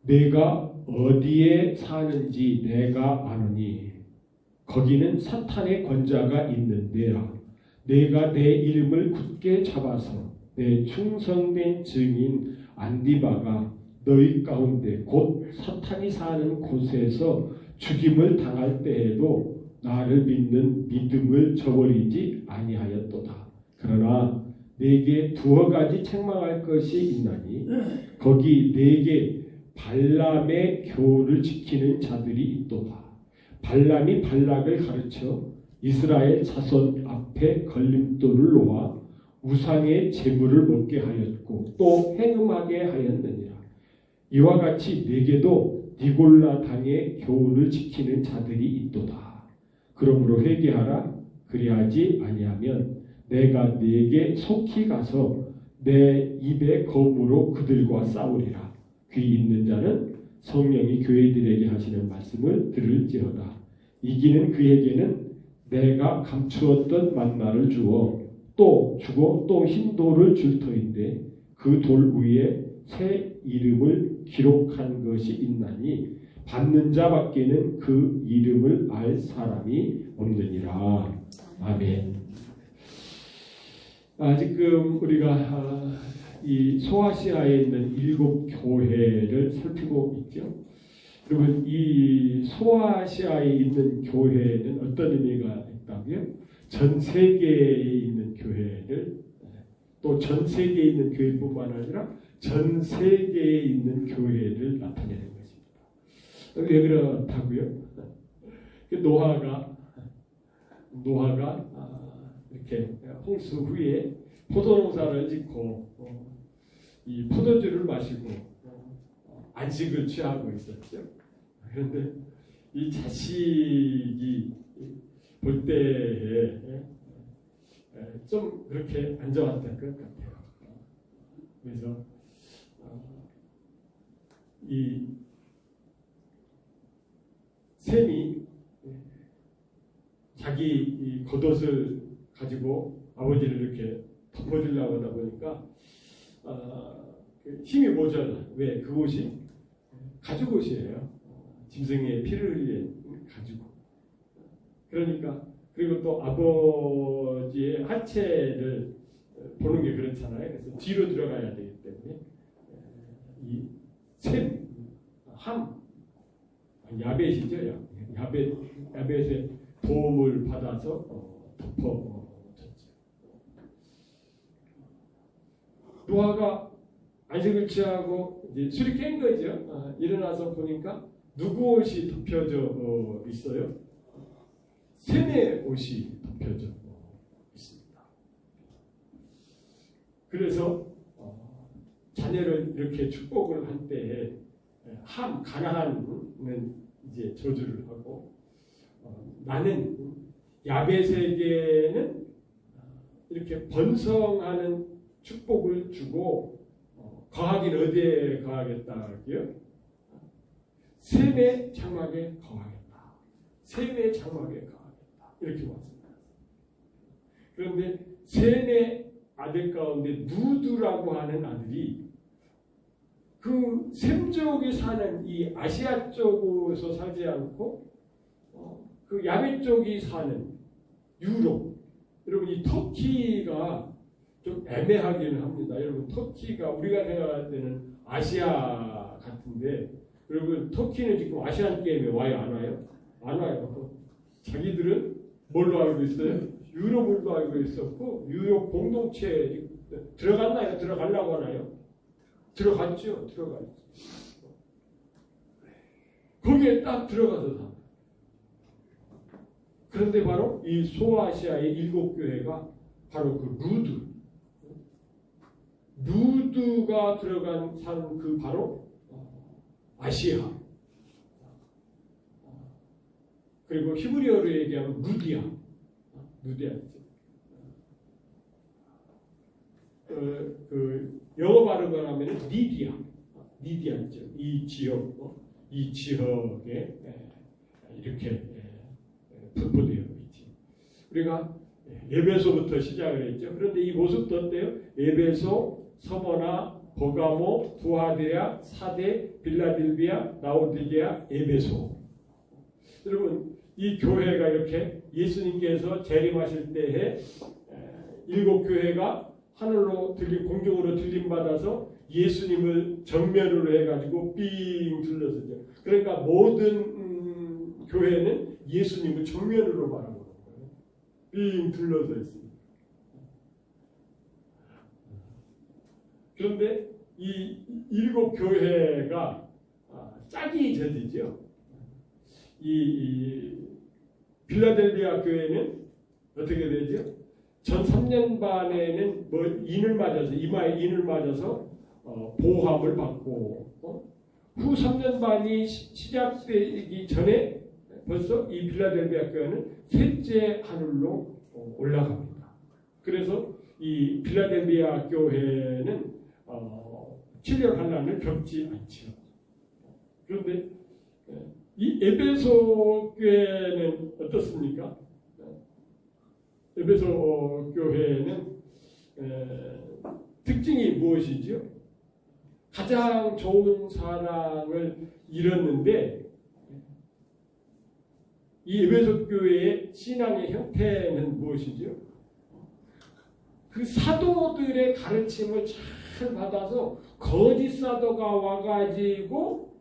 내가 어디에 사는지 내가 아노니 거기는 사탄의 권자가 있는 데라. 내가 내 이름을 굳게 잡아서 내 충성된 증인 안디바가 너희 가운데 곧 사탄이 사는 곳에서 죽임을 당할 때에도 나를 믿는 믿음을 저버리지 아니하였도다. 그러나 내게 두어 가지 책망할 것이 있나니 거기 내게 발람의 교훈을 지키는 자들이 있도다. 발람이 발락을 가르쳐 이스라엘 자손 앞에 걸림돌을 놓아 우상의 제물을 먹게 하였고 또 행음하게 하였느니라. 이와 같이 내게도 니골라 당의 교훈을 지키는 자들이 있도다. 그러므로 회개하라. 그리하지 아니하면 내가 네게 속히 가서 내 입의 검으로 그들과 싸우리라. 귀 있는 자는 성령이 교회들에게 하시는 말씀을 들을지어다. 이기는 그에게는 내가 감추었던 만나를 주어 또 주고 또 흰 돌을 줄 터인데 그 돌 위에 새 이름을 기록한 것이 있나니 받는 자밖에는 그 이름을 알 사람이 없느니라. 아멘. 지금 우리가 이 소아시아에 있는 7 교회를 살피고 있죠. 여러분, 이 소아시아에 있는 교회는 어떤 의미가 있다고요? 전 세계에 있는 교회를, 또 전 세계에 있는 교회뿐만 아니라 전 세계에 있는 교회를 나타내는 것입니다. 왜 그렇다고요? 노아가 이렇게 홍수 후에 포도농사를 짓고 이 포도주를 마시고 안식을 취하고 있었죠. 그런데 이 자식이 볼 때에 좀 그렇게 안 좋았던 것 같아요. 그래서 이 셈이 자기 이 겉옷을 가지고 아버지를 이렇게 덮어주려고 하다 보니까 힘이 모자라. 왜? 그곳이 가죽옷이에요. 짐승의 피를 흘린 가죽옷. 그러니까 그리고 또 아버지의 하체를 보는 게 그렇잖아요. 그래서 뒤로 들어가야 되기 때문에 이 셈, 함, 야벳이죠. 야벳의 도움을 받아서 덮어졌죠. 노아가 안식을 취하고 이제 술이 깬 거죠. 일어나서 보니까 누구 옷이 덮여져 있어요? 셈의 옷이 덮여져 있습니다. 그래서 자녀를 이렇게 축복을 한 때에 가나안은 이제 저주를 하고 나는 야벳에게는 이렇게 번성하는 축복을 주고 거하기는 어디에 거하겠다고요? 셈의 장막에 거하겠다. 셈의 장막에 거하겠다. 이렇게 왔습니다. 그런데 셈의 아들 가운데 누드라고 하는 아들이 그 셈족이 사는 이 아시아 쪽에서 살지 않고 그 야벳 쪽이 사는 유럽. 여러분, 이 터키가 좀 애매하기는 합니다. 여러분, 터키가 우리가 생각할 때는 아시아 같은데, 여러분, 터키는 지금 아시안 게임에 와요? 안 와요? 안 와요. 자기들은 뭘로 알고 있어요? 유럽을로 알고 있었고, 유럽 공동체에 들어갔나요? 들어가려고 하나요? 들어갔죠. 들어갔죠. 거기에 딱 들어가서 삽니다. 그런데 바로 이 소아시아의 7 교회가 바로 그 루드가 들어간 산 그 바로 아시아. 그리고 히브리어로 얘기하면 루디아죠. 그 영어 발음을 하면 니디아죠. 이 지역에 이렇게 분포되어 있지. 우리가 에베소부터 시작을 했죠. 그런데 이 모습도 어때요? 에베소, 서머나, 버가모, 두아디아, 사데, 빌라델비아, 라오디게아, 에베소. 여러분 이 교회가 이렇게 예수님께서 재림하실 때에 7 교회가 하늘로 공중으로 들림 받아서 예수님을 정면으로 해가지고 삥 둘러서죠. 그러니까 모든 교회는 예수님을 정면으로 바라보는 거예요. 삥 둘러서 있습니다. 그런데 이 7 교회가 짝이 젖이죠. 이 빌라델비아 교회는 어떻게 되죠? 전 3년 반에는 뭐 인을 맞아서 이마에 인을 맞아서 보호함을 받고 후 3년 반이 시작되기 전에 벌써 이 빌라델비아 교회는 셋째 하늘로 올라갑니다. 그래서 이 빌라델비아 교회는 7년 환난을 겪지 않죠. 그런데 이 에베소 교회는 어떻습니까? 에베소 교회는 특징이 무엇이죠? 가장 좋은 사랑을 잃었는데 이 에베소 교회의 신앙의 형태는 무엇이죠? 그 사도들의 가르침을 잘 받아서 거짓 사도가 와가지고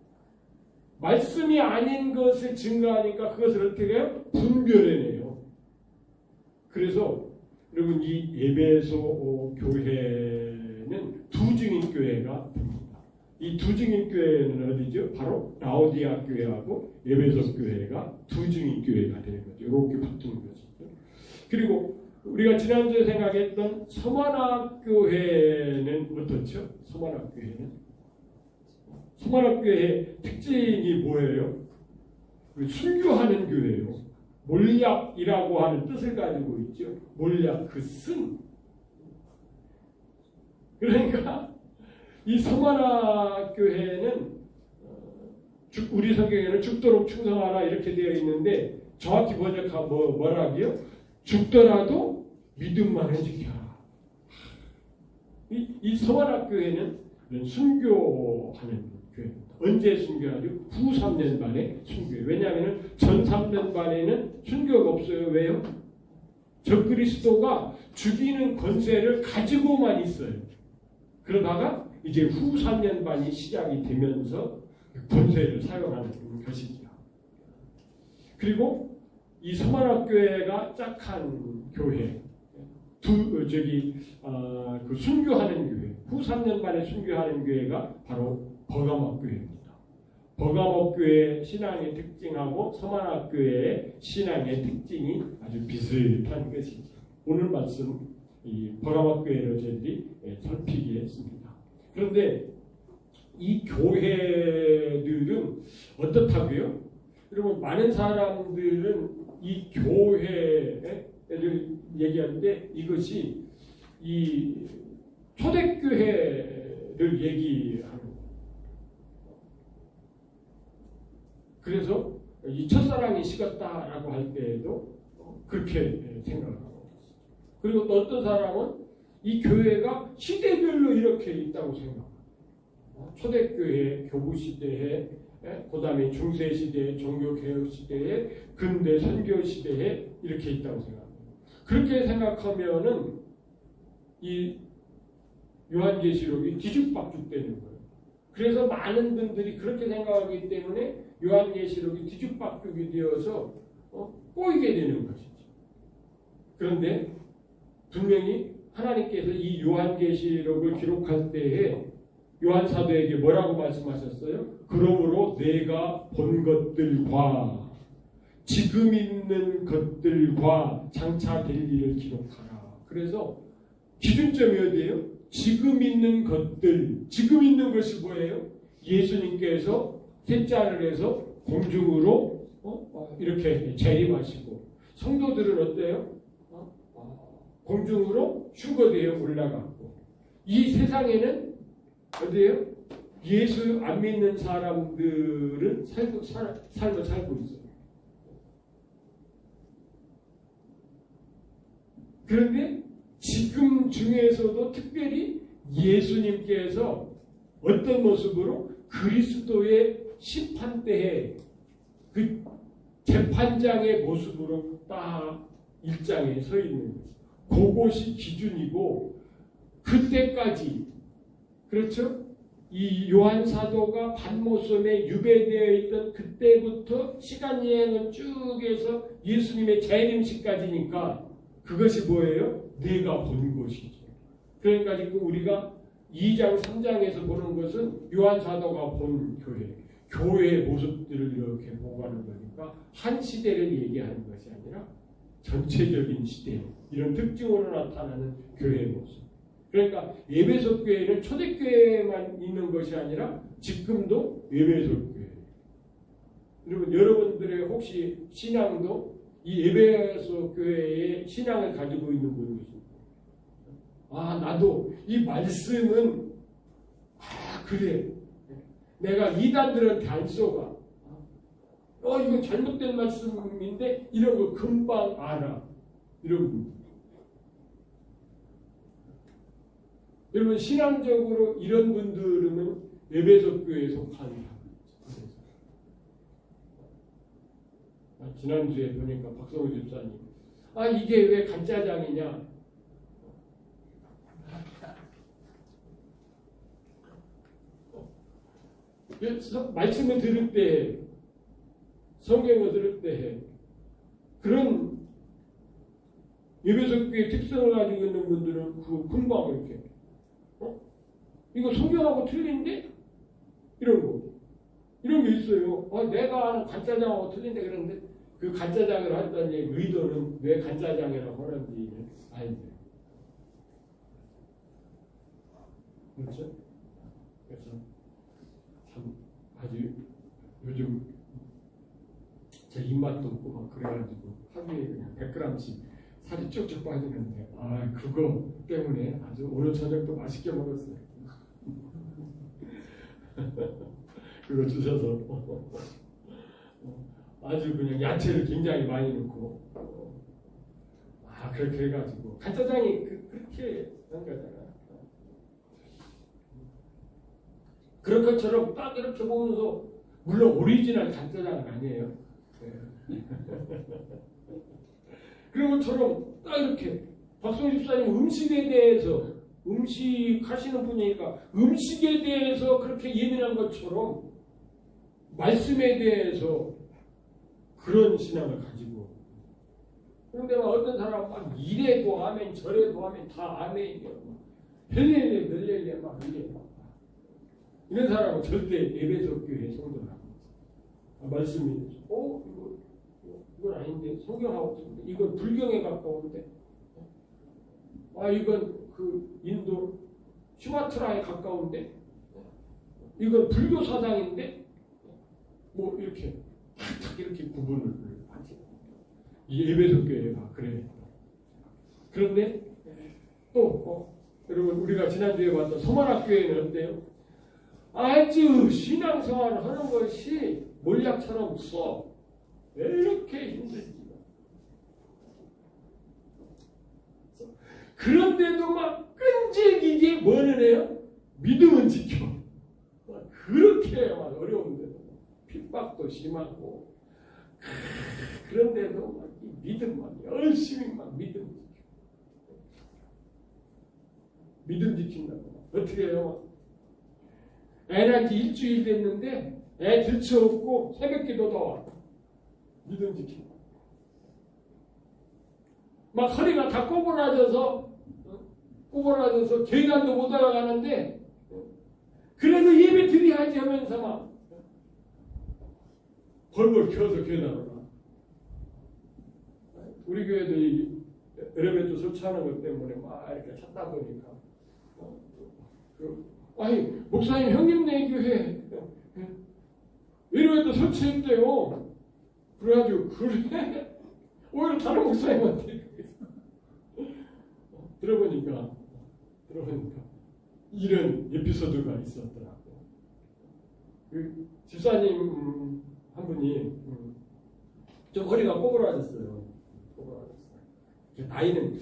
말씀이 아닌 것을 증거하니까 그것을 어떻게 해요? 분별해내요. 그래서 여러분 이 에베소 교회는 두 증인 교회가 됩니다. 이 두 증인 교회는 어디죠? 바로 라오디아 교회하고 에베소 교회가 두 증인 교회가 되는 거죠. 이렇게 붙은 것이죠. 그리고 우리가 지난주에 생각했던 서만학 교회는 어떻죠? 서만학 교회의 특징이 뭐예요? 순교하는 교회예요. 몰약이라고 하는 뜻을 가지고 있죠. 몰약, 그 승. 그러니까 이 서만학 교회는 우리 성경에는 죽도록 충성하라 이렇게 되어 있는데 정확히 번역하면 뭐라고요? 죽더라도 믿음만을 지켜라. 이 서만학 교회는 순교하는 교회입니다. 언제 순교하죠? 후 3년 반에 순교해요. 왜냐하면 전 3년 반에는 순교가 없어요. 왜요? 적그리스도가 죽이는 권세를 가지고만 있어요. 그러다가 이제 후 3년 반이 시작이 되면서 권세를 사용하는 것이죠. 그리고 이 서만학 교회가 짝한 교회, 그 순교하는 교회, 후 3년 만에 순교하는 교회가 바로 버가모 교회입니다. 버가모 교회의 신앙의 특징하고 서만학 교회의 신앙의 특징이 아주 비슷한 것이죠. 오늘 말씀 이 버가모 교회로 저희들이 살피겠습니다. 그런데 이 교회들은 어떻다고요? 여러분 많은 사람들은 이 교회를 얘기하는데 이것이 이 초대교회를 얘기하는 거예요. 그래서 이 첫사랑이 식었다라고 할 때에도 그렇게 생각하고 그리고 또 어떤 사람은 이 교회가 시대별로 이렇게 있다고 생각합니다. 초대교회, 교부시대에 그 다음에 중세시대, 종교개혁시대에 근대 선교시대에 이렇게 있다고 생각합니다. 그렇게 생각하면은 이 요한계시록이 뒤죽박죽되는 거예요. 그래서 많은 분들이 그렇게 생각하기 때문에 요한계시록이 뒤죽박죽이 되어서 꼬이게 되는 것이죠. 그런데 분명히 하나님께서 이 요한계시록을 기록할 때에 요한 사도에게 뭐라고 말씀하셨어요? 그러므로 내가 본 것들과 지금 있는 것들과 장차 될 일을 기록하라. 그래서 기준점이 어디예요? 지금 있는 것들, 지금 있는 것이 뭐예요? 예수님께서 셋째 하늘에서 공중으로 이렇게 재림하시고 성도들은 어때요? 공중으로 휴거되어 올라갔고 이 세상에는 어디예요? 예수 안 믿는 사람들은 삶을 살고 있어요. 그런데 지금 중에서도 특별히 예수님께서 어떤 모습으로 그리스도의 심판대에 그 재판장의 모습으로 딱 일장에 서 있는 거죠. 그것이 기준이고 그때까지 그렇죠? 이 요한 사도가 patmos에 유배되어 있던 그때부터 시간 여행을 쭉 해서 예수님의 재림식까지니까 그것이 뭐예요? 내가 본 것이죠. 그러니까 지금 우리가 2장, 3장에서 보는 것은 요한 사도가 본 교회의 모습들을 이렇게 보고 가는 거니까 한 시대를 얘기하는 것이 아니라 전체적인 시대, 이런 특징으로 나타나는 교회의 모습. 그러니까 에베소 교회는 초대교회만 있는 것이 아니라 지금도 에베소 교회. 여러분, 여러분들의 혹시 신앙도 이 에베소 교회의 신앙을 가지고 있는 분이 있습니다. 아, 나도 이 말씀은 그래. 내가 이단들한테 안 쏘가. 이건 잘못된 말씀인데 이런 거 금방 알아. 이런 분. 여러분, 신앙적으로 이런 분들은 에베소 교회에 속한 사람. 지난주에 보니까 박성우 집사님, 이게 왜 간짜장이냐? 말씀을 들을 때, 성경을 들을 때 그런 에베소 교회의 특성을 가지고 있는 분들은 그 금방 이렇게 이거 성경하고 틀린데? 이런 게 있어요. 내가 아는 간짜장하고 틀린데 그런데 그 간짜장을 한다는 의도는 왜 간짜장이라고 하는지는 알죠. 그렇죠? 그래서 참 아주 요즘 제 입맛도 없고 막 그래가지고 하루에 그냥 100g씩 살이 쭉쭉 빠지는데 그거 때문에 아주 오늘 저녁도 맛있게 먹었어요. 그거 주셔서 아주 그냥 야채를 굉장히 많이 넣고 그렇게 해가지고 간짜장이 그렇게 한 거잖아. 그런 것처럼 딱 이렇게 보면서 물론 오리지널 간짜장은 아니에요. 그런 것처럼 딱 이렇게 박성희 집사님 음식에 대해서 음식 하시는 분이니까 음식에 대해서 그렇게 예민한 것처럼 말씀에 대해서 그런 신앙을 가지고 그런데 어떤 사람은 막 이래도 아멘 저래도 아멘 다 아멘이에요. 헬렐레 널렐레 막 이래 이런 사람은 절대 에베소 교회 성도라고 말씀이 이건 아닌데 성경하고 틀린데 이건 불경에 가까운데 이건 그 인도 슈마트라에 가까운데 이건 불교 사상인데 뭐 이렇게 탁탁 이렇게 구분을 하지. 이 에베소 교회가 그래. 그런데 또 여러분 우리가 지난주에 봤던 서만학 교회는 어때요? 아주 신앙생활을 하는 것이 몰약처럼 써. 왜 이렇게 힘들지? 그런데도 막 끈질기게 뭐는 해요? 믿음은 지켜. 그렇게 막 어려운데도 핍박도 심하고 그런데도 막 이 믿음만 열심히 막 믿음 지켜. 믿음 지킨다고. 어떻게 해요? 애 낳은 지 일주일 됐는데 애 들쳐업고 새벽기도도 와. 믿음 지킨다. 막 허리가 다 꼬부라져서 계단도 못 올라가는데 그래도 예배 드려야지 하면서 막 벌벌 켜서 계단을 가. 우리 교회도 이 엘리베이터 설치하는 것 때문에 막 이렇게 찾다 보니까 목사님 형님네 교회 엘리베이터 설치했대요. 그래가지고 그래? 오히려 다른 목사님한테 들어보니까 이런 에피소드가 있었더라고. 그 집사님 한 분이 좀 허리가 꼬부라졌어요. 나이는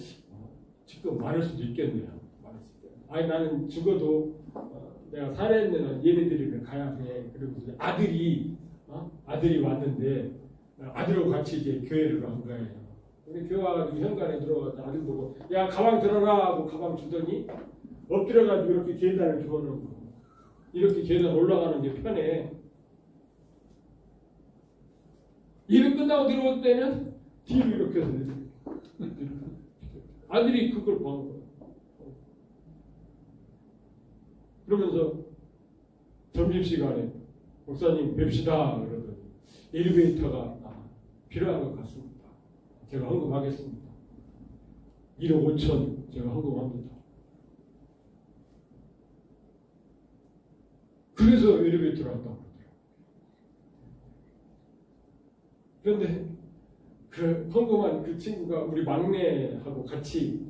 지금 많을 수도 있겠네요. 아니 나는 죽어도 내가 살아있는 얘네들이 가야 돼. 그리고 아들이 왔는데 아들하고 같이 이제 교회를 간 거예요. 근데 교회 와가지고 현관에 들어가서 아들 보고 야 가방 들어라 하고 가방 주더니 엎드려가지고 이렇게 계단을 주워놓고 이렇게 계단 올라가는 게 편해. 일 끝나고 들어올 때는 뒤로 이렇게 해서 아들이 그걸 본 거예요. 그러면서 점심시간에 목사님 뵙시다 그러더니 엘리베이터가 필요한 것 같습니다. 제가 헌금하겠습니다. 1억 5천 제가 헌금합니다. 그래서 엘리베이터를 왔다고 그러더라고요. 그런데 그 헌금한 그 친구가 우리 막내하고 같이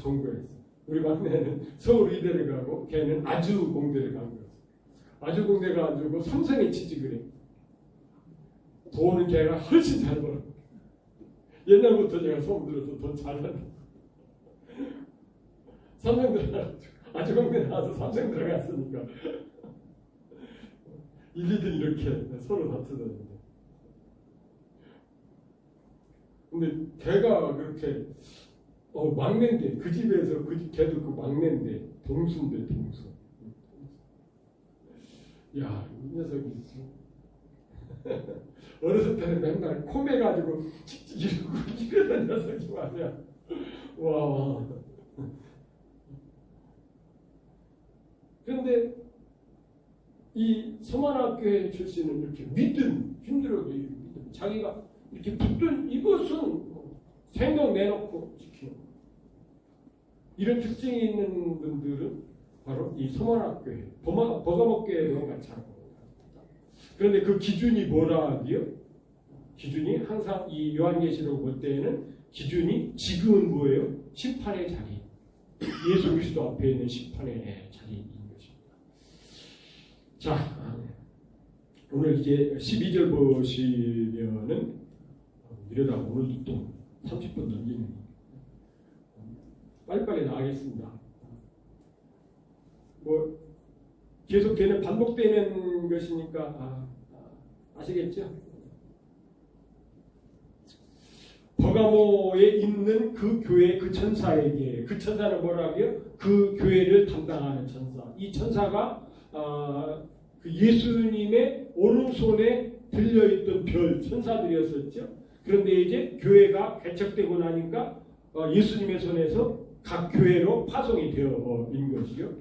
공부했어요. 우리 막내는 서울 의대를 가고 걔는 아주 공대를 간 거였어요. 아주 공대 가지고 삼성에 취직을 해. 돈은 걔가 훨씬 잘 벌어. 옛날부터 제가 소문 들어서 돈 잘 벌어. 삼성 들어가가지고 아주 공대 나와서 삼성 들어갔으니까 1, 2등 이렇게 서로 다투더라고요. 근데 걔가 그렇게 막내인데 그 집에서 걔도 그 막내인데 동수인데 동수. 야, 이 녀석이 어렸을 때는 맨날 콤해가지고 이러던 녀석이 말이야. 와. 그런데 이 서만학교회 출신은 이렇게 힘들어도 믿음, 자기가 이렇게 붙든 이것은 생명 내놓고 지키는 이런 특징이 있는 분들은 바로 이 서만학교회, 버가목교회와 같이 하는 겁니다. 그런데 그 기준이 뭐라 하디요? 기준이 항상 이 요한계시록 볼 때에는 기준이 지금은 뭐예요? 심판의 자리, 예수 그리스도 앞에 있는 심판의 자리인 것입니다. 자, 오늘 이제 12절 보시면은 이러다 오늘도 또 30분 넘기는 빨리빨리 나가겠습니다. 뭐 계속 반복되는 것이니까 아시겠죠? 버가모에 있는 그 교회 그 천사에게, 그 천사는 뭐라고요? 그 교회를 담당하는 천사. 이 천사가 그 예수님의 오른손에 들려있던 별 천사들이었었죠. 그런데 이제 교회가 개척되고 나니까 예수님의 손에서 각 교회로 파송이 되어 있는 것이요.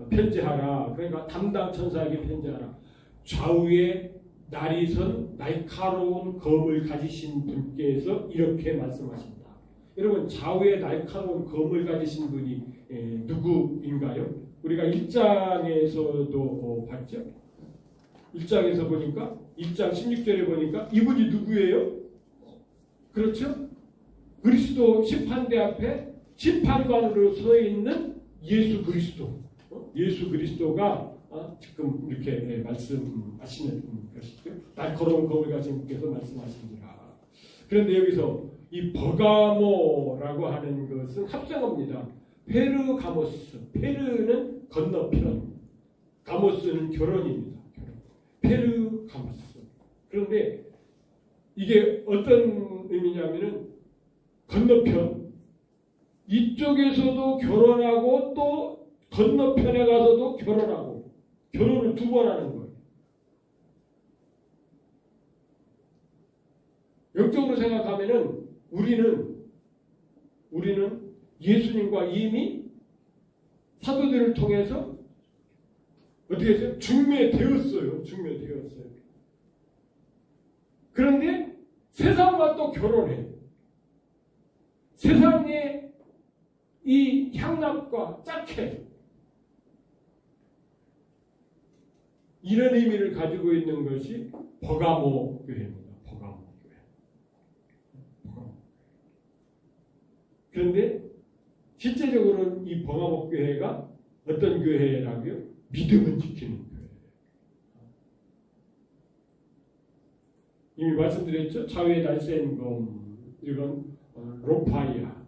편지하라. 그러니까 담당 천사에게 편지하라. 좌우에 날이 선 날카로운 검을 가지신 분께서 이렇게 말씀하신다. 여러분, 좌우에 날카로운 검을 가지신 분이 누구인가요? 우리가 1장에서도 봤죠? 1장에서 보니까 1장 16절에 보니까 이분이 누구예요? 그렇죠? 그리스도 심판대 앞에 심판관으로 서 있는 예수 그리스도. 예수 그리스도가 지금 이렇게 말씀하시는 것이죠. 날카로운 검을 가진 분께서 말씀하십니다. 그런데 여기서 이 버가모라고 하는 것은 합성어입니다. 페르가모스. 페르는 건너편, 가모스는 결혼입니다. 페르가모스. 그런데 이게 어떤 의미냐면은 건너편, 이쪽에서도 결혼하고 또 건너편에 가서도 결혼하고, 결혼을 2번 하는 거예요. 영적으로 생각하면은 우리는 예수님과 이미 사도들을 통해서 어떻게 했어요? 중매되었어요. 그런데 세상과 또 결혼해. 세상의 이 향락과 짝해. 이런 의미를 가지고 있는 것이 버가모 교회입니다. 버가모 교회. 그런데 실제적으로는 이 버가모 교회가 어떤 교회라고요? 믿음을 지키는 교회. 이미 말씀드렸죠? 좌우에 날쌘 검, 이건 로파이아.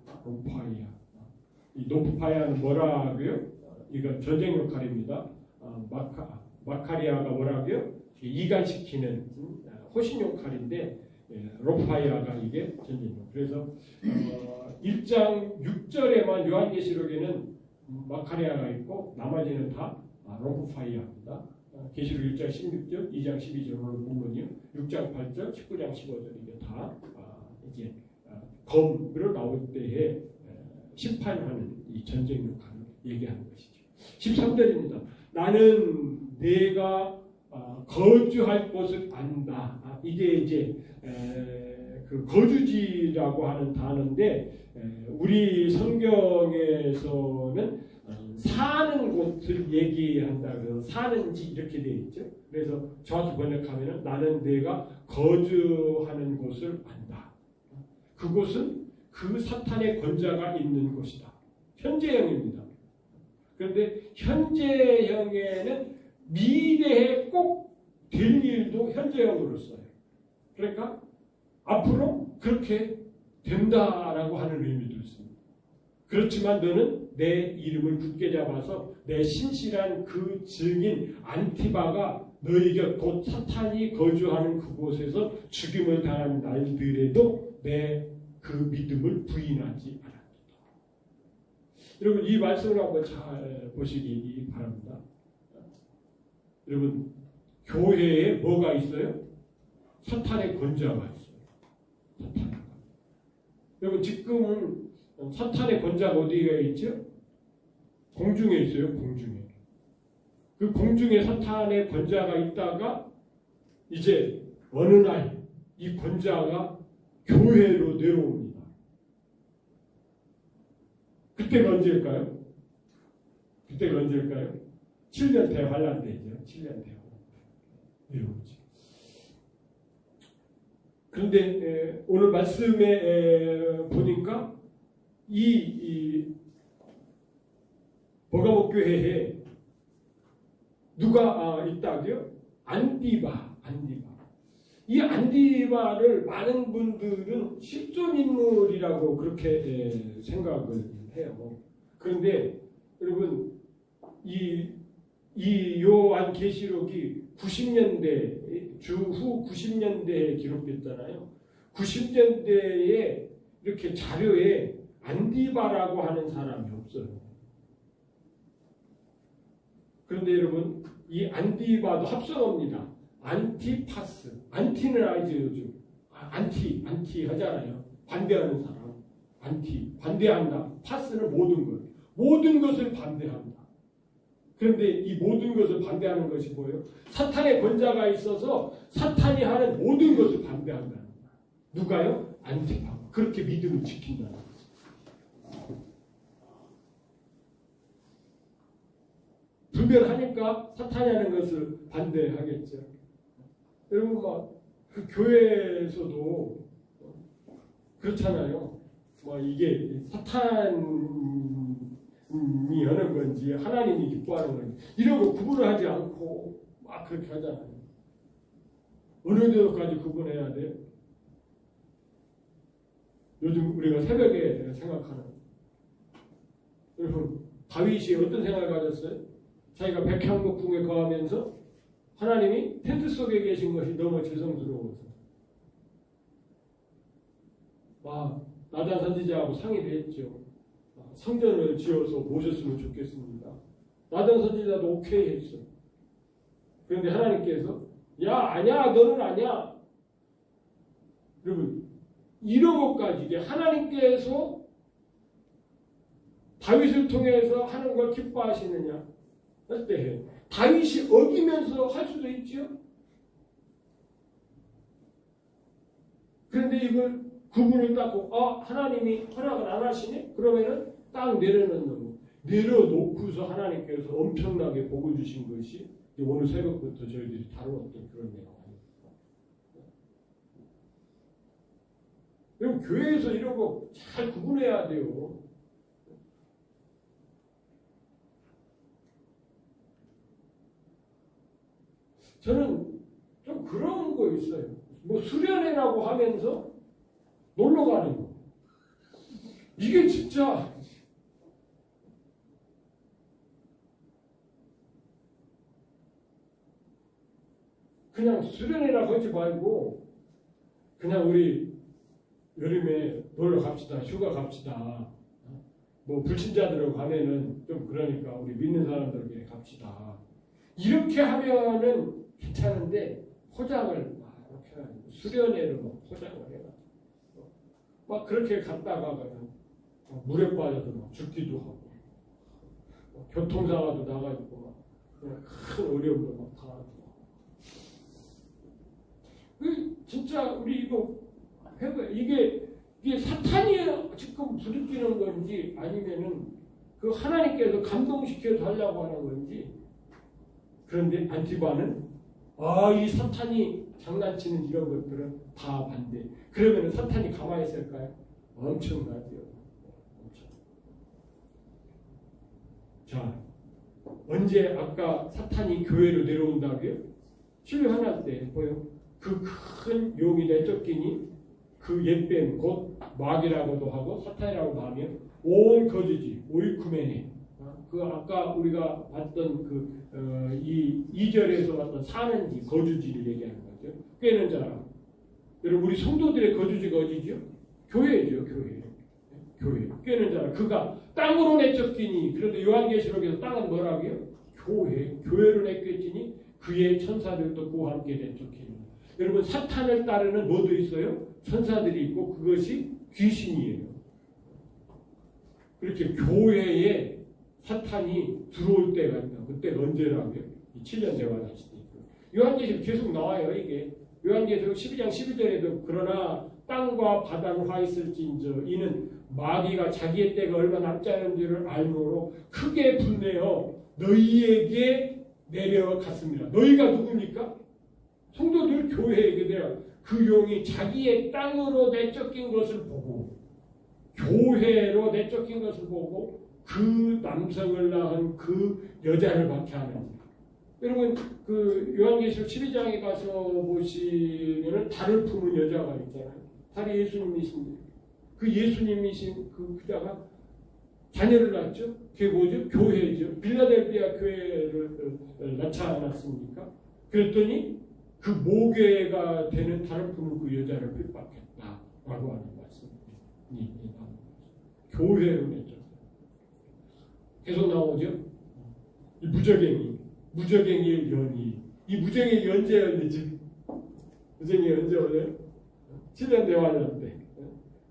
이 로파이아는 뭐라고요? 이건 전쟁 역할입니다. 마카리아가 뭐라고요? 이간시키는 호신 역할인데 로파이아가 이게 전쟁력. 그래서 1장 6절에만 요한계시록에는 마카리아가 있고 나머지는 다 로파이아입니다. 계시록 1장 16절, 2장 12절 오늘 본문이요. 6장 8절, 19장 15절 이게 다 이제 검으로 나올 때에 심판하는 이 전쟁 역할을 얘기하는 것이죠. 13절입니다. 나는 내가 거주할 곳을 안다. 이게 이제 그 거주지라고 하는 단어인데 우리 성경에서는 사는 곳을 얘기한다. 그래서 사는지 이렇게 되어 있죠. 그래서 정확히 번역하면은 나는 내가 거주하는 곳을 안다. 그곳은 그 사탄의 권자가 있는 곳이다. 현재형입니다. 그런데 현재형에는 미래에 꼭 될 일도 현재형으로 써요. 그러니까 앞으로 그렇게 된다라고 하는 의미도 있습니다. 그렇지만 너는 내 이름을 굳게 잡아서 내 신실한 그 증인 안티바가 너희 곁 곧 사탄이 거주하는 그곳에서 죽임을 당한 날들에도 내 그 믿음을 부인하지 않았다. 여러분 이 말씀을 한번 잘 보시기 바랍니다. 여러분 교회에 뭐가 있어요? 사탄의 권자가 있어요. 사탄의. 여러분 지금은 사탄의 권자가 어디에 있죠? 공중에 있어요. 공중에. 그 공중에 사탄의 권자가 있다가 이제 어느 날 이 권자가 교회로 내려옵니다. 그때가 언제일까요? 그때가 언제일까요? 7년 대환란 때죠. 7년 대환란. 내려오죠. 그런데 오늘 말씀에 보니까 이 버가모 교회에 누가 있다고요? 안디바. 이 안디바를 많은 분들은 실존인물이라고 그렇게 생각을 해요. 그런데 여러분 이 요한계시록이 90년대 주후 90년대에 기록됐잖아요. 90년대에 이렇게 자료에 안디바라고 하는 사람이 없어요. 그런데 여러분 이 안디바도 합성어입니다. 안티파스. 안티는 알죠 요즘. 안티 하잖아요. 반대하는 사람. 안티 반대한다. 파스는 모든 것을 반대한다. 그런데 이 모든 것을 반대하는 것이 뭐예요? 사탄의 권자가 있어서 사탄이 하는 모든 것을 반대한다는 거야. 누가요? 안티파. 그렇게 믿음을 지킨다는 거야. 분별하니까 사탄이 하는 것을 반대하겠죠. 여러분 그 교회에서도 그렇잖아요. 이게 사탄이 하는 건지 하나님이 기뻐하는 건지 이런 거 구분을 하지 않고 막 그렇게 하잖아요. 어느 정도까지 구분해야 돼요? 요즘 우리가 새벽에 생각하는 여러분 다윗이 어떤 생각을 가졌어요? 자기가 백향목궁에 거하면서 하나님이 텐트 속에 계신 것이 너무 죄송스러워서 나단 선지자하고 상의를 했죠. 성전을 지어서 모셨으면 좋겠습니다. 나단 선지자도 오케이 했어. 그런데 하나님께서 아니야 너는 아니야. 여러분 이런 것까지 이게 하나님께서 다윗을 통해서 하는 걸 기뻐하시느냐 할 때 다윗이 어기면서 할 수도 있죠. 그런데 이걸 구분을 닦고 하나님이 허락을 안 하시네? 그러면은 딱 내려놓고서 하나님께서 엄청나게 복을 주신 것이 오늘 새벽부터 저희들이 다루었던 그런 내용입니다. 그럼 교회에서 이런 거 잘 구분해야 돼요. 저는 좀 그런 거 있어요. 수련회라고 하면서 놀러 가는 거. 이게 진짜 그냥 수련회라 하지 말고 그냥 우리 여름에 놀러 갑시다. 휴가 갑시다. 뭐 불신자들하고 가면은 좀 그러니까 우리 믿는 사람들에게 갑시다. 이렇게 하면은 괜찮은데 포장을 막 이렇게 해가지고 수련회로 막 포장을 해가지고 막 그렇게 갔다가 그냥 물에 빠져서 막 죽기도 하고 교통사고도 나가지고 막 큰 어려움도 막 당하고 진짜 우리 이거 해봐. 이게 사탄이 지금 부르짖는 건지 아니면은 그 하나님께서 감동시켜서 하려고 하는 건지. 그런데 안티바는 이 사탄이 장난치는 이런 것들은 다 반대. 그러면은 사탄이 가만히 있을까요? 엄청나죠. 자, 언제 아까 사탄이 교회로 내려온다고요? 신뢰하나 때 보여. 그 큰 용이 내쫓기니 그 옛뱀 곧 마귀라고도 하고 사탄이라고도 하며 온 거주지 오이쿠메네. 그 아까 우리가 봤던 이 2절에서 봤던 사는지 거주지를 얘기하는 거죠. 꿰는 자라. 여러분 우리 성도들의 거주지가 어디죠? 교회죠. 교회. 꿰는 자라. 그가 땅으로 내쫓기니. 그런데 요한계시록에서 땅은 뭐라고요? 교회로 내쫓기니 그의 천사들도 그와 함께 내쫓기니. 여러분 사탄을 따르는 뭐도 있어요? 천사들이 있고 그것이 귀신이에요. 그렇게 교회에 사탄이 들어올 때가 있다. 그때가 언제라고요? 7년 대화할 수도 있고. 요한계시록 계속 나와요. 이게 요한계시록 12장 12절에도 그러나 땅과 바다는 화 있을진저 이는 마귀가 자기의 때가 얼마 남지 않은 줄을 알므로 크게 분내어 너희에게 내려갔습니다. 너희가 누굽니까? 성도들 교회에게 내려 그 용이 자기의 땅으로 내쫓긴 것을 보고 교회로 내쫓긴 것을 보고 그 남성을 낳은 그 여자를 박해하는. 여러분 그 요한계시록 12장에 가서 보시면은 달을 품은 여자가 있잖아요. 달이 예수님이신데 그 예수님이신 그 그자가 자녀를 낳았죠. 그게 뭐죠? 교회죠. 빌라델비아 교회를 낳지 않았습니까? 그랬더니 그 모교회가 되는 달을 품은 그 여자를 핍박했다라고 하는 말씀이 교회로 냈죠. 계속 나오죠. 이 무적행이의 연이. 이 무적행이 언제 열리지? 무적행이 언제 열려요? 7년 대환란 때.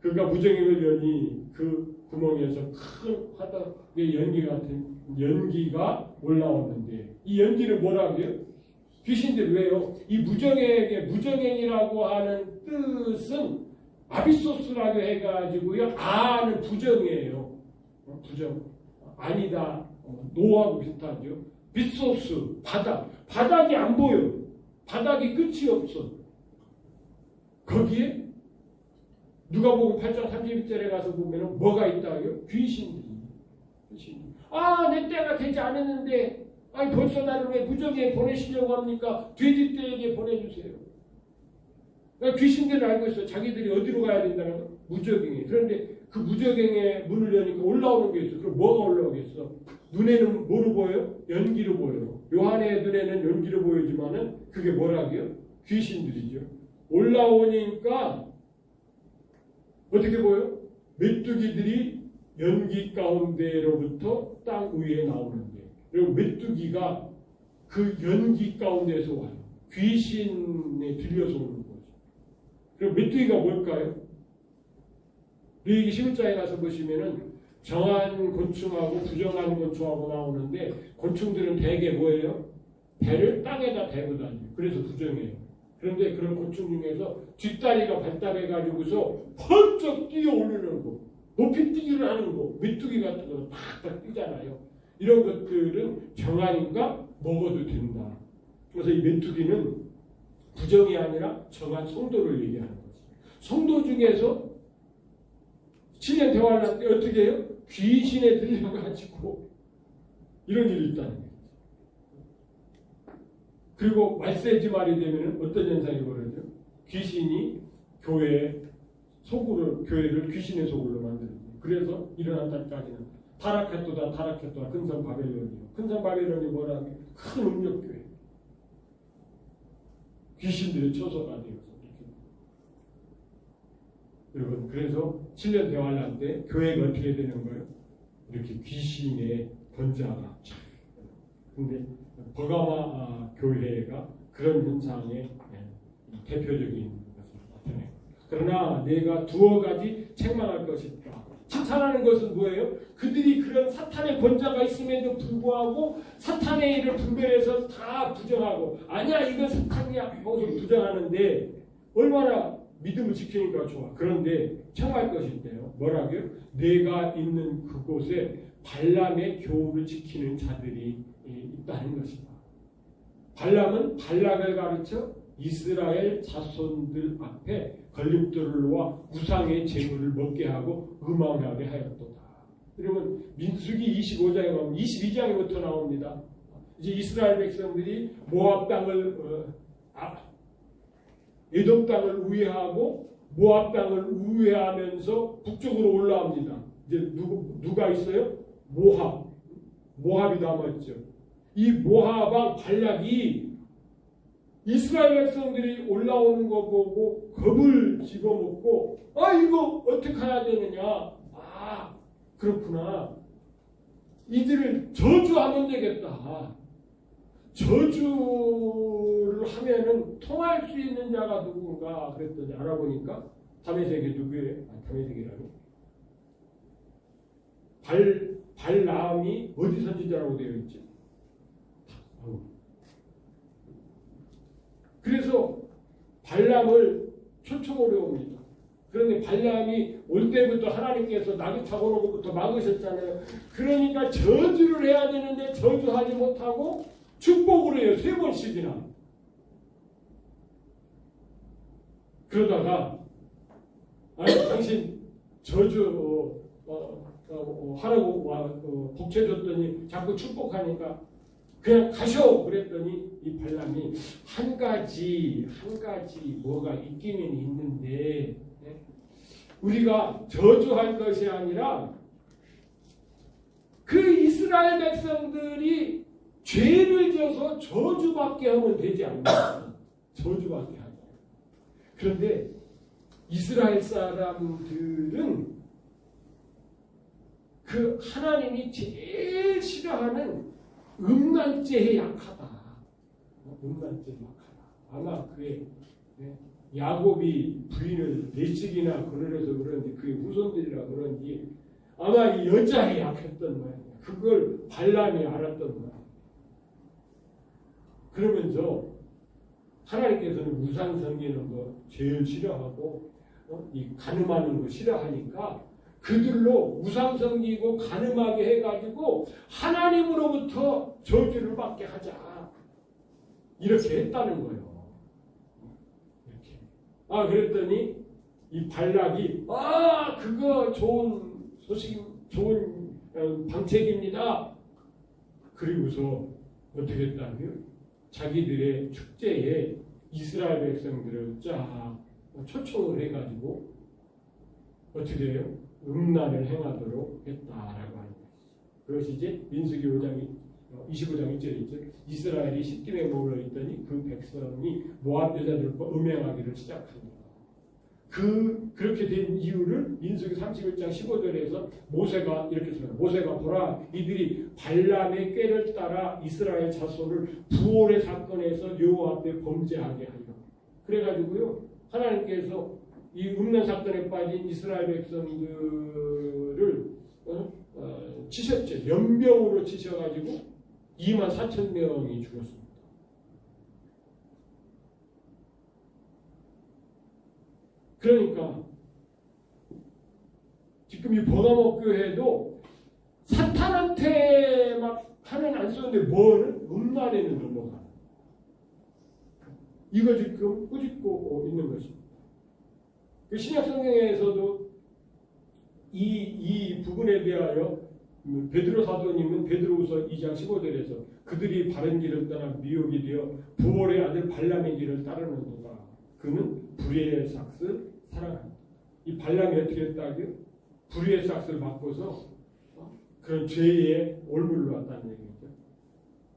그가 무적행을 연이 그 구멍에서 큰 화덕의 연기 같은 연기가 올라오는데 이 연기를 뭐라고 해요? 귀신들 왜요? 이 무정행이라고 하는 뜻은 아비소스라고 해가지고요. 아는 부정이에요. 부정. 아니다. 노하고 비슷하죠. 빗소스, 바닥이 안 보여. 바닥이 끝이 없어. 거기에 누가복음 8장 31절에 가서 보면 뭐가 있다고요? 귀신들이. 내 때가 되지 않았는데 벌써 나를 왜 무적에 보내시려고 합니까? 돼지떼에게 보내주세요. 그러니까 귀신들을 알고 있어. 자기들이 어디로 가야 된다는 거? 무적행에. 그런데 그 무적행에 문을 여니까 올라오는 게 있어. 그럼 뭐가 올라오겠어? 눈에는 뭐로 보여요? 연기로 보여요. 요한의 눈에는 연기로 보이지만은 그게 뭐라고요? 귀신들이죠. 올라오니까 어떻게 보여? 메뚜기들이 연기 가운데로부터 땅 위에 나오는데 그리고 메뚜기가 그 연기 가운데서 와요. 귀신에 들려서 오는 거죠. 그럼 메뚜기가 뭘까요? 레위기 11장에 가서 보시면은 정한 곤충하고 부정한 곤충하고 나오는데 곤충들은 대개 뭐예요? 배를 땅에다 대고 다녀요. 그래서 부정해요. 그런데 그런 곤충 중에서 뒷다리가 발달해가지고서 펄쩍 뛰어오르는 거, 높이 뛰기를 하는 거, 메뚜기 같은 거 탁탁 뛰잖아요. 이런 것들은 정한인가 먹어도 된다. 그래서 이 메뚜기는 부정이 아니라 정한 성도를 얘기하는 거지. 성도 중에서 7년 대화를 할 때 어떻게 해요? 귀신에 들려가지고 이런 일이 있다는 거예요. 그리고 말세지 말이 되면 어떤 현상이 벌어져요? 귀신이 교회를 귀신의 소굴로 만드는 거예요. 그래서 일어났다까지는 타락했도다 큰성 바벨론이요. 큰성 바벨론이 뭐라고? 큰 음력교회. 귀신들의 처소가 되어서 여러분, 그래서 7년 대환란 때 교회가 어떻게 되는 거예요? 이렇게 귀신의 번자가. 근데 버가마 교회가 그런 현상의 대표적인 것을 나타내요. 그러나 내가 두어 가지 책망할 것이 있다. 칭찬하는 것은 뭐예요? 그들이 그런 사탄의 권자가 있음에도 불구하고 사탄의 일을 분별해서 다 부정하고 아니야 이건 사탄이야 하고서 부정하는데 얼마나 믿음을 지키니까 좋아. 그런데 청할 것이 있대요. 뭐라고요? 내가 있는 그곳에 발람의 교훈을 지키는 자들이 있다는 것이다. 발람은 발락을 가르쳐 이스라엘 자손들 앞에 걸림돌과 우상의 재물을 먹게 하고 음란하게 하였도다. 그러면 민수기 25장에 보면 22장부터 나옵니다. 이제 이스라엘 백성들이 모압 땅을 에돔 땅을 우회하고 모압 땅을 우회하면서 북쪽으로 올라옵니다. 이제 누가 있어요? 모압이 남았죠. 이 모압 왕 발락이 이스라엘 백성들이 올라오는 거 보고 겁을 집어먹고 이거 어떻게 해야 되느냐. 그렇구나. 이들을 저주하면 되겠다. 저주를 하면은 통할 수 있는 자가 누군가 그랬더니 알아보니까 다메섹이 누구예요? 다메섹이라니. 발람이 어디 선지자라고 되어 있지? 그래서 발람을 초청으로 옵니다. 그런데 발람이 올 때부터 하나님께서 나귀 타고 오는 것부터 막으셨잖아요. 그러니까 저주를 해야 되는데 저주하지 못하고 축복을 해요. 3번씩이나. 그러다가 당신 저주 하라고 복채 줬더니 자꾸 축복하니까 그냥 가셔 그랬더니 이 발람이 한 가지 뭐가 있기는 있는데 우리가 저주할 것이 아니라 그 이스라엘 백성들이 죄를 져서 저주받게 하면 되지 않나. 저주받게 하자. 그런데 이스라엘 사람들은 그 하나님이 제일 싫어하는 음란죄에 약하다. 음란죄에 약하다. 아마 그게 야곱이 부인을 4씩이나 거느려서 그런지 그의 후손들이라 그런지 아마 이 여자에 약했던 거예요. 그걸 발람이 알았던 거예요. 그러면서 하나님께서는 우상 섬기는 거 제일 싫어하고 이 간음하는 거 싫어하니까 그들로 우상 섬기고 간음하게 해가지고 하나님으로부터 저주를 받게 하자. 이렇게 했다는 거예요. 이렇게. 그랬더니 이 발락이 그거 좋은 소식, 좋은 방책입니다. 그리고서 어떻게 했다고요? 자기들의 축제에 이스라엘 백성들을 쫙 초청을 해가지고 어떻게 해요? 음란을 행하도록 했다라고 하는 것이죠. 그것이 이제 민수기 5장 25장 1절에 있죠. 이스라엘이 십김에 머물러 있더니 그 백성이 모압 여자들과 음행하기를 시작합니다. 그렇게 된 이유를 민수기 31장 15절에서 모세가 이렇게 씁니다. 모세가 보라 이들이 발람의 꾀를 따라 이스라엘 자손을 부올의 사건에서 여호와 앞에 범죄하게 하여. 그래가지고요 하나님께서 이 음란 사건에 빠진 이스라엘 백성들을 치셨죠. 연병으로 치셔가지고 24,000명이 죽었습니다. 그러니까 지금 이 버가모 교회도 사탄한테 막 하는 안 쓰는데 뭐는 음란에는 넘어가. 이거 지금 꾸짖고 있는 것입니다. 그 신약 성경에서도 이 부분에 대하여 베드로 사도님은 베드로후서 2장 15절에서 그들이 바른 길을 떠나 미혹이 되어 부올의 아들 발람의 길을 따르는도다. 그는 불의의 삭을 사랑한다. 이 발람이 어떻게 했다고요? 불의의 삭을 바꿔서 그런 죄에 올물러 왔다는 얘기죠.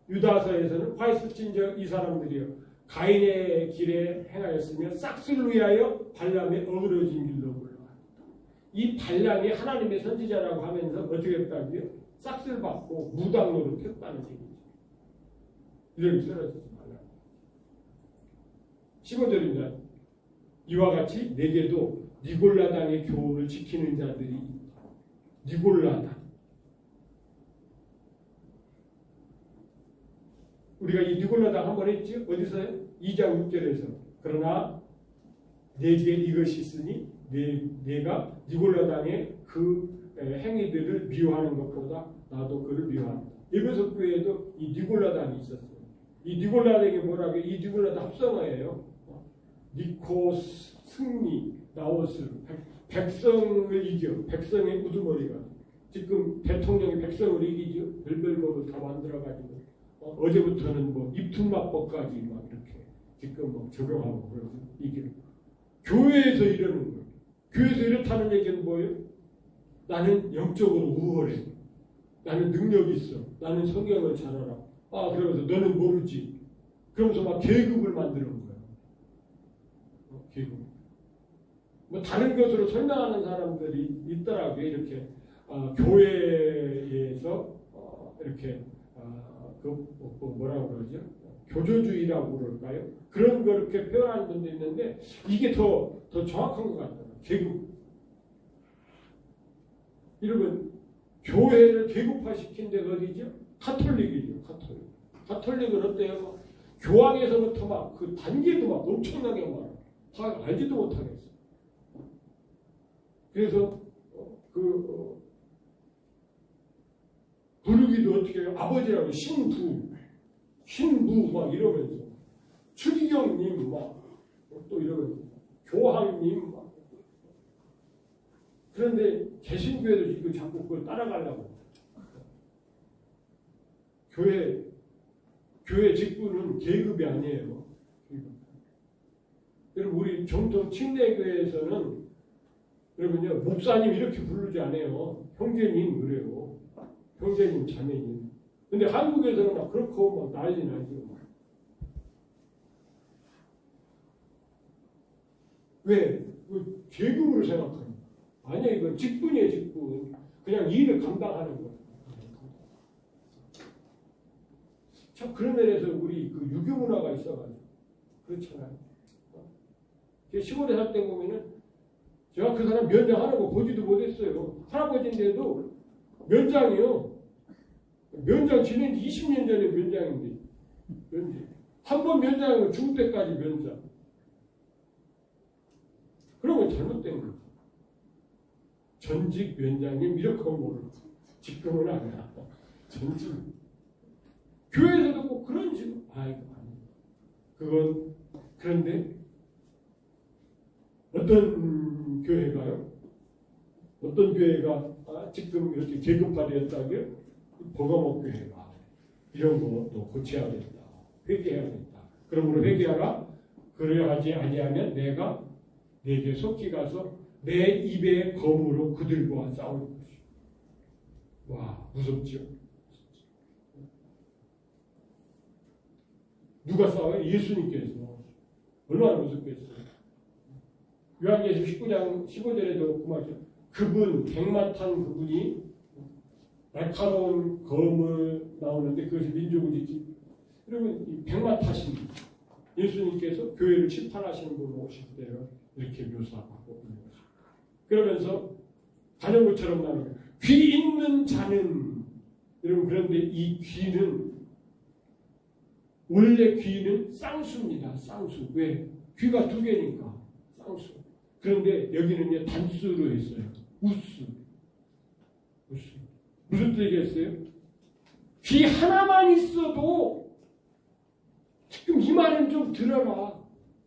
유다서에서는 화이스친저 이 사람들이요 가인의 길에 행하였으며 싹스를 위하여 발람의 어그러진 길로 올라갔다. 이 발람이 하나님의 선지자라고 하면서 어떻게 했다고요? 싹스를 받고 무당으로 폈다는 얘기죠. 이런 쓰러지지 말라. 15절입니다. 이와 같이 내게도 니골라당의 교훈을 지키는 자들이 있다. 니골라당. 우리가 이 니골라당 한 번 했죠? 어디서요? 2장 6절에서. 그러나 내게 이것이 있으니 내가 니골라당의 그 행위들을 미워하는 것보다 나도 그를 미워한다. 에베소 교회에도 이 니골라당이 있었어요. 이 니골라당이 뭐라고 해요? 이 니골라당 합성어예요. 니코스, 승리, 나오스, 백성을 이겨. 백성의 우두머리가. 지금 대통령이 백성을 이기죠. 별별 법을 다 만들어가지고 어제부터는 뭐 입퉁마법까지 막 이렇게 지금 뭐 적용하고 그러죠. 이게 교회에서 이러는 거예요. 교회에서 이렇다는 얘기는 뭐예요? 나는 영적으로 우월해. 나는 능력이 있어. 나는 성경을 잘 알아. 아, 그러면서 너는 모르지. 그러면서 막 계급을 만드는 거예요. 계급. 뭐 다른 것으로 설명하는 사람들이 있더라고요. 이렇게 교회에서 이렇게 뭐라고 그러죠? 교조주의라고 그럴까요? 그런 거 이렇게 표현하는 분도 있는데 이게 더 정확한 것 같아요. 계급. 이러면 교회를 계급화시킨 데가 어디죠? 카톨릭이죠. 카톨릭은 어때요? 교황에서부터 막 그 단계도 막 엄청나게 많아. 다 알지도 못하겠어. 그래서 부르기도 어떻게 해요? 아버지라고 신부 막 이러면서 추기경님 막 또 이러면서 교황님 막. 그런데 개신교회도 지금 자꾸 그걸 따라가려고. 교회 직분은 계급이 아니에요. 여러분 우리 정통 침례교회에서는 여러분요 목사님 이렇게 부르지 않아요. 형제님 그래요. 형제님 자매님. 근데 한국에서는 막 그렇고 막 난리 나죠. 왜? 계급으로 생각하는 거예요. 아니야, 이건 직분이에요, 직분. 그냥 일을 감당하는 거예요. 참 그런 면에서 우리 그 유교 문화가 있어가지고 그렇잖아요. 시골에 살 때 보면은 제가 그 사람 면장하는 거 보지도 못했어요. 할아버지인데도 면장이요. 면장 지낸 지 20년 전에 면장인데 한 번 면장이면 죽을 때까지 면장. 그런 건 잘못된 거예요. 전직 면장님 이렇게 모르고 지금은 아니야. 전직. 교회에서도 꼭 그런 식으로 아이고 그건 그런데 어떤 교회가요? 어떤 교회가 지금 이렇게 계급화되었다고요? 버거목 교회가 이런 것도 고쳐야겠다. 회개해야겠다. 그러므로 회개하라. 그래야 하지 아니하면 내가 내게 속히 가서 내 입의 검으로 그들과 싸울 것이다. 와 무섭죠? 누가 싸워요? 예수님께서. 얼마나 무섭겠어요. 요한계시록 19장 15절에도 그 말이죠. 그분 백만 탄 그분이 날카로운 검을 나오는데 그것이 민족을 지키고 여러분 이 백만 타신 예수님께서 교회를 심판하시는 분 오실 때를 이렇게 묘사하고 있는 거죠. 그러면서 자전거처럼 나는 거예요. 귀 있는 자는 여러분 그런데 이 귀는 원래 귀는 쌍수입니다. 쌍수. 왜? 귀가 두 개니까 쌍수. 그런데 여기는요 단수로 했어요. 우수. 무슨 뜻이겠어요? 귀 하나만 있어도 지금 이 말은 좀 들어라.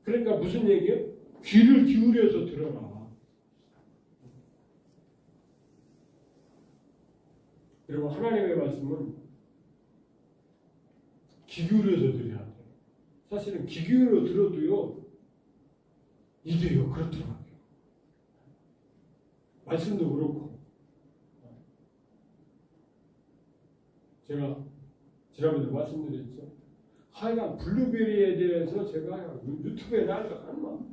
그러니까 무슨 얘기예요? 귀를 기울여서 들어라. 여러분 하나님의 말씀은 귀 기울여서 들어야 돼요. 사실은 귀 기울여 들어도요 이게요 그렇더라고요. 말씀도 그렇고 제가 지난번에 말씀드렸죠. 하여간 블루베리에 대해서 제가 유튜브에 나가 한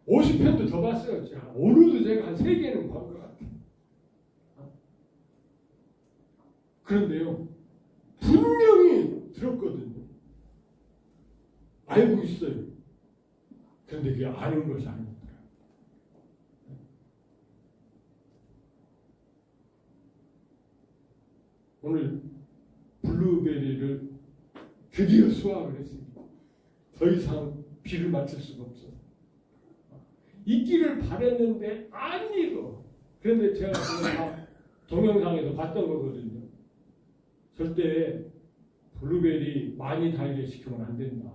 50편도 더 봤어요. 오늘도 제가 한 3개는 본 것 같아요. 그런데요, 분명히 들었거든요. 알고 있어요. 그런데 그게 아는 것이 아닙니다. 오늘 블루베리를 드디어 수확을 했습니다. 더 이상 비를 맞출 수가 없어요. 익기를 바랬는데 안 익어. 그런데 제가 다 동영상에서 봤던 거거든요. 절대 블루베리 많이 달게 시키면 안 된다.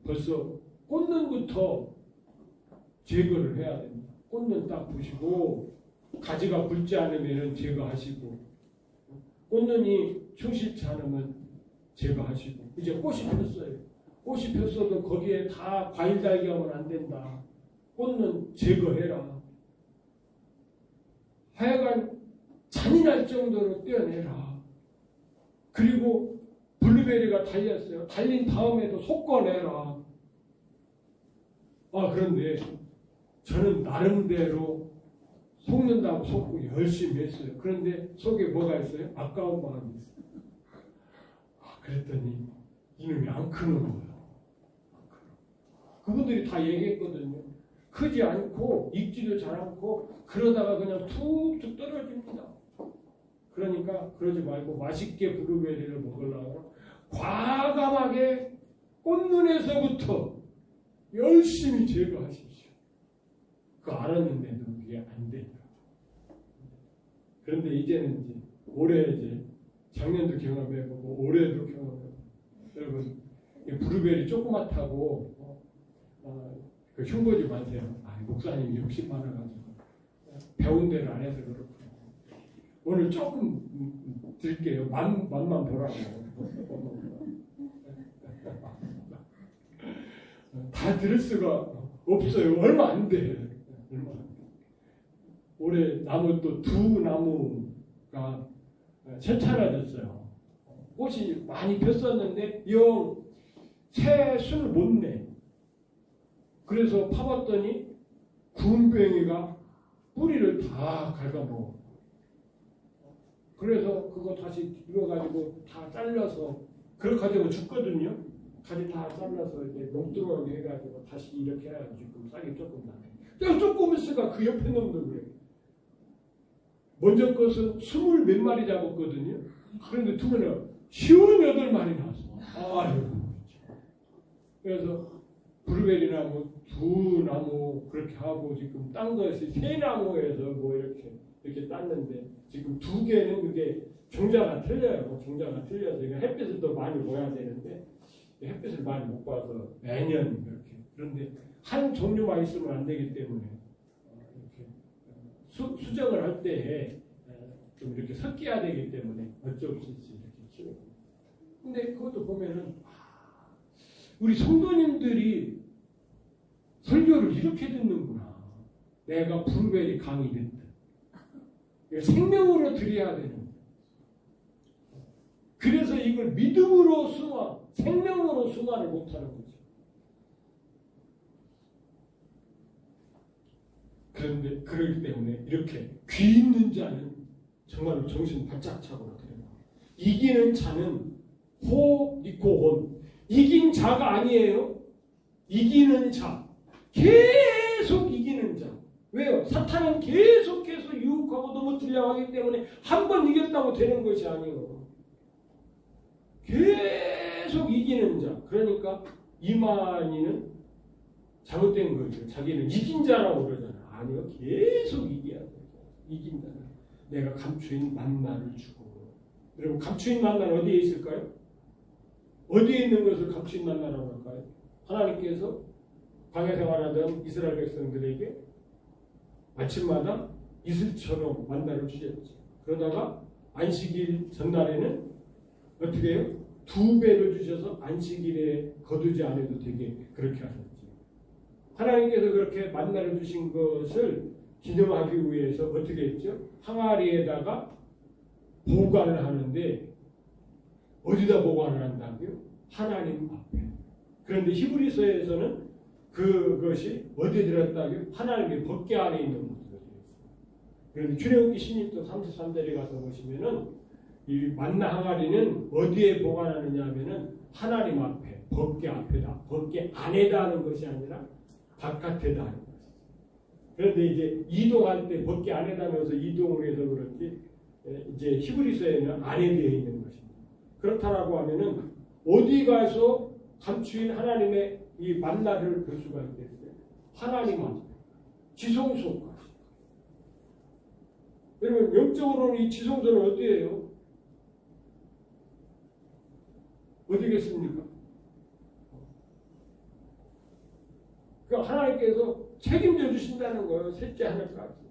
벌써 꽃눈부터 제거를 해야 됩니다. 꽃눈 딱 보시고 가지가 굵지 않으면 제거하시고 꽃눈이 충실치 않으면 제거하시고 이제 꽃이 폈어요. 꽃이 폈어도 거기에 다 과일 달게 하면 안 된다. 꽃눈 제거해라. 하여간 잔인할 정도로 떼어내라. 그리고 블루베리가 달렸어요. 달린 다음에도 솎아내라. 그런데 저는 나름대로 속는다고 속고 열심히 했어요. 그런데 속에 뭐가 있어요? 아까운 마음이 있어요. 그랬더니 이놈이 안 크는 거예요. 그분들이 다 얘기했거든요. 크지 않고 익지도 잘 않고 그러다가 그냥 툭툭 떨어집니다. 그러니까 그러지 말고 맛있게 블루베리를 먹으려고 과감하게 꽃눈에서부터 열심히 제거하십시오. 그거 알았는데도 그게 안 된다. 그런데 이제는 이제 올해 이제 작년도 경험해보고 올해도 경험해보고 여러분 블루베리 조그맣다고 그 흉보지 마세요. 목사님이 욕심 많아가지고 배운 대로 안 해서 그렇구나. 오늘 조금 드릴게요. 맛만 보라고. 다 들을 수가 없어요. 얼마 안 돼. 올해 나무 또 두 나무가 세차라졌어요. 꽃이 많이 폈었는데 영 새 순을 못 내. 그래서 파봤더니 구운병이가 뿌리를 다 갉아먹어. 그래서 그거 다시 이어가지고 다 잘라서 그렇게 가지고 죽거든요. 가지 다 잘라서 이제 목 들어오게 해가지고 다시 이렇게 해야지 지금 싹이 조금 나네. 조금 있으니까 그 옆에 놈도 그래. 먼저 것은 20 몇 마리 잡았거든요. 그런데 두 번은 58마리 나왔어. 아유. 그래서 블루베리 나무 두 나무 그렇게 하고 지금 딴 것이 세 나무에서 뭐 이렇게 땄는데 지금 두 개는 그게 종자가 틀려요. 종자가 틀려서 햇빛을 더 많이 보여야 되는데 햇빛을 많이 못 봐서 매년 이렇게. 그런데 한 종류만 있으면 안 되기 때문에 이렇게 수정을 할 때 좀 이렇게 섞여야 되기 때문에 어쩔 수 없이 이렇게 키우고. 근데 그것도 보면은 우리 성도님들이 설교를 이렇게 듣는구나. 내가 블루베리 강이 됐다. 생명으로 드려야 되는. 그래서 이걸 믿음으로 승화, 생명으로 승화를 못하는 거죠. 그런데 그러기 때문에 이렇게 귀 있는 자는 정말로 정신 바짝 차고 그래요. 이기는 자는 호니코혼. 이긴 자가 아니에요. 이기는 자. 계속 이기는 자. 왜요? 사탄은 계속해서 유혹하고 넘어뜨려 하기 때문에 한 번 이겼다고 되는 것이 아니에요. 계속 이기는 자. 그러니까 이만희는 잘못된 거죠. 자기는 이긴 자라고 그러잖아. 아니요. 계속 이겨야 돼요. 이긴 자는 내가 감추인 만나를 주고. 여러분 감추인 만나는 어디에 있을까요? 어디에 있는 것을 감추인 만나라고 할까요? 하나님께서 광야 생활하던 이스라엘 백성들에게 아침마다 이슬처럼 만나를 주셨죠. 그러다가 안식일 전날에는 어떻게 해요? 2배를 주셔서 안식일에 거두지 않아도 되게 그렇게 하셨죠. 하나님께서 그렇게 만나를 주신 것을 기념하기 위해서 어떻게 했죠? 항아리에다가 보관을 하는데 어디다 보관을 한다고요? 하나님 앞에. 그런데 히브리서에서는 그것이 어디에 들었다고요? 하나님의 법궤 안에 있는 것으로 되어 있습니다. 그런데 출애굽기 16장 33절에 가서 보시면은 이 만나 항아리는 어디에 보관하느냐 하면은 하나님 앞에, 법궤 앞에다, 법궤 안에다 하는 것이 아니라 바깥에다 하는 것이죠. 그런데 이제 이동할 때 법궤 안에다 하면서 이동을 해서 그렇지 이제 히브리서에는 안에 되어 있는 것입니다. 그렇다라고 하면은 어디 가서 감추인 하나님의 이 만나를 볼 수가 있겠어요? 하나님 앞에, 지성소까지. 여러분 영적으로는 이 지성소는 어디예요? 어디겠습니까? 그러니까 하나님께서 책임져 주신다는 거예요. 셋째 하늘까지.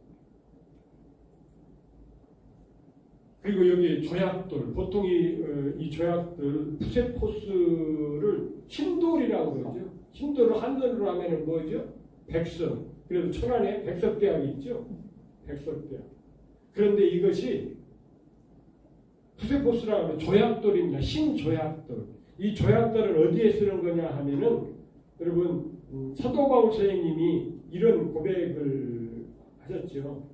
그리고 여기 조약돌, 보통 이 조약돌, 푸세포스를 흰돌이라고 그러죠. 흰돌을 한글로 하면은 뭐죠? 백석. 그래서 천안에 백석대학이 있죠. 백석대학. 그런데 이것이 푸세포스라고 하면 조약돌입니다. 흰 조약돌. 이 조약돌을 어디에 쓰는 거냐 하면은 여러분 사도 바울 선생님이 이런 고백을 하셨죠.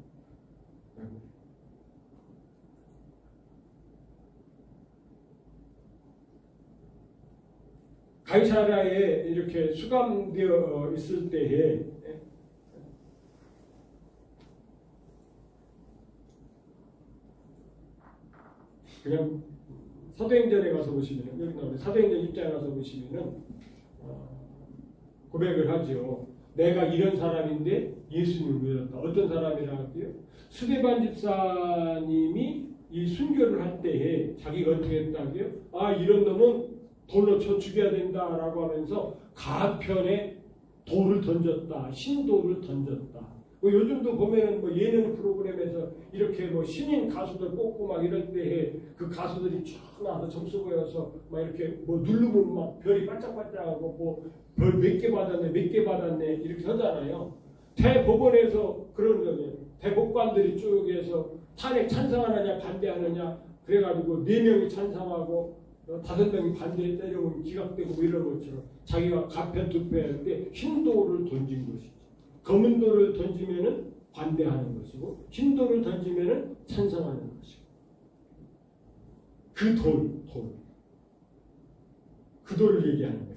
가이사라에 이렇게 수감되어 있을 때에 그냥 사도행전에 가서 보시면 여기 나오는 사도행전 1장에 가서 보시면은 고백을 하죠. 내가 이런 사람인데 예수님을 믿었다. 어떤 사람이라고 할게요? 스데반 집사님이 이 순교를 할 때에 자기가 어떻게 했다고요? 아 이런 놈은 돌로 쳐 죽여야 된다라고 하면서 가편에 돌을 던졌다. 신돌을 던졌다. 뭐 요즘도 보면은 뭐 예능 프로그램에서 이렇게 뭐 신인 가수들 뽑고 막 이럴 때에 그 가수들이 쫙 나와서 점수 보여서 막 이렇게 뭐 누르면 막 별이 반짝반짝하고 뭐 별 몇 개 받았네 몇 개 받았네 이렇게 하잖아요. 대법원에서 그런 거예요. 대법관들이 쭉 해서 탄핵 찬성하느냐 반대하느냐 그래가지고 4명이 찬성하고 5명이 반대에 때려면 기각되고 뭐 이런 것처럼 자기가 가편 투표할 때 흰 돌을 던진 것이죠. 검은 돌을 던지면은 반대하는 것이고 흰 돌을 던지면은 찬성하는 것이고 그 돌을 얘기하는 것이죠.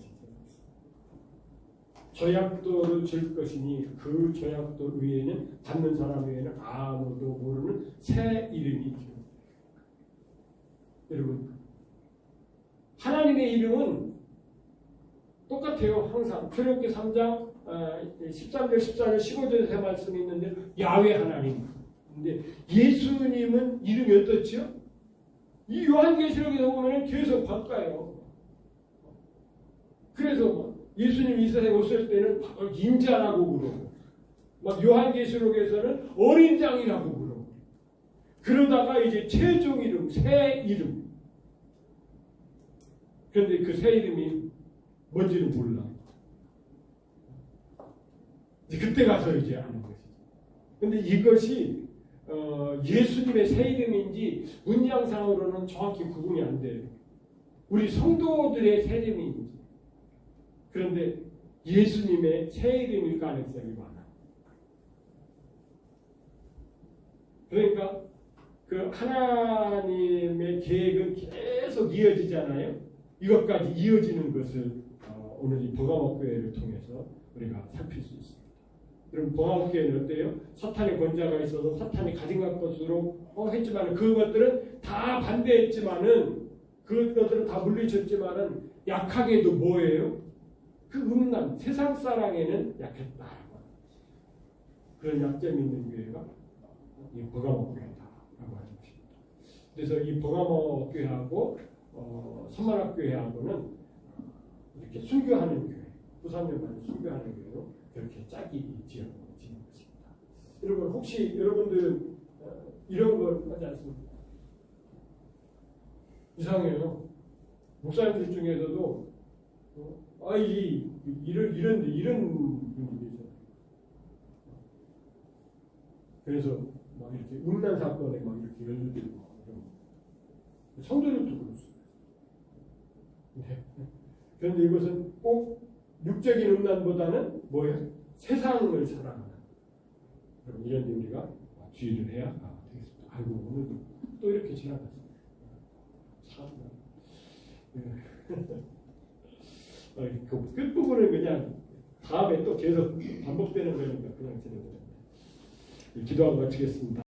조약돌을 줄 것이니 그 조약돌 위에는 받는 사람 외에는 아무도 모르는 새 이름이 있습니다. 여러분 하나님의 이름은 똑같아요. 항상 출애굽기 3장 13절, 14절, 15절에 말씀이 있는데 야훼 하나님. 근데 예수님은 이름이 어떻죠? 이 요한계시록에서 보면 계속 바꿔요. 그래서 예수님 이 세상에 오실 때는 인자라고 그러고 막 요한계시록에서는 어린 장이라고 그러고 그러다가 이제 최종 이름, 새 이름. 그런데 그 새 이름이 뭔지는 몰라. 그때 가서 이제 아는 것이죠. 근데 이것이 예수님의 새 이름인지 문장상으로는 정확히 구분이 안 돼요. 우리 성도들의 새 이름인지. 그런데 예수님의 새 이름일 가능성이 많아. 그러니까 그 하나님의 계획은 계속 이어지잖아요. 이것까지 이어지는 것을 오늘 이 버가모 교회를 통해서 우리가 살필 수 있습니다. 그럼 버가모 교회는 어때요? 사탄의 권자가 있어서 사탄이 가진 것으로 했지만 그것들은 다 반대했지만은 그것들은 다 물리쳤지만은 약하게도 뭐예요? 그 음란 세상 사랑에는 약했다. 그런 약점이 있는 교회가 이 버가모 교회다라고 하는 것입니다. 그래서 이 버가모 교회하고 선만학교회하고는 이렇게 순교하는 교회, 부산역만을 순교하는 교회로 그렇게 짝이 지어지는 것입니다. 여러분 혹시 여러분들은 이런 걸 하지 않습니까? 이상해요. 목사님들 중에서도 이런 분이 계세요. 그래서 막 이렇게 음란 사건에 막 이렇게 연루되고 성도들도 그렇습니다. 그런데 이것은 꼭 육적인 음란보다는 뭐예요? 세상을 사랑하는 이런 데 우리가 주의를 해야 되겠습니다. 아이고 오늘 또 이렇게 지나갔습니다. 참나. 그 끝부분은 그냥 다음에 또 계속 반복되는 거니까 그냥 지내드립니다. 기도하고 마치겠습니다.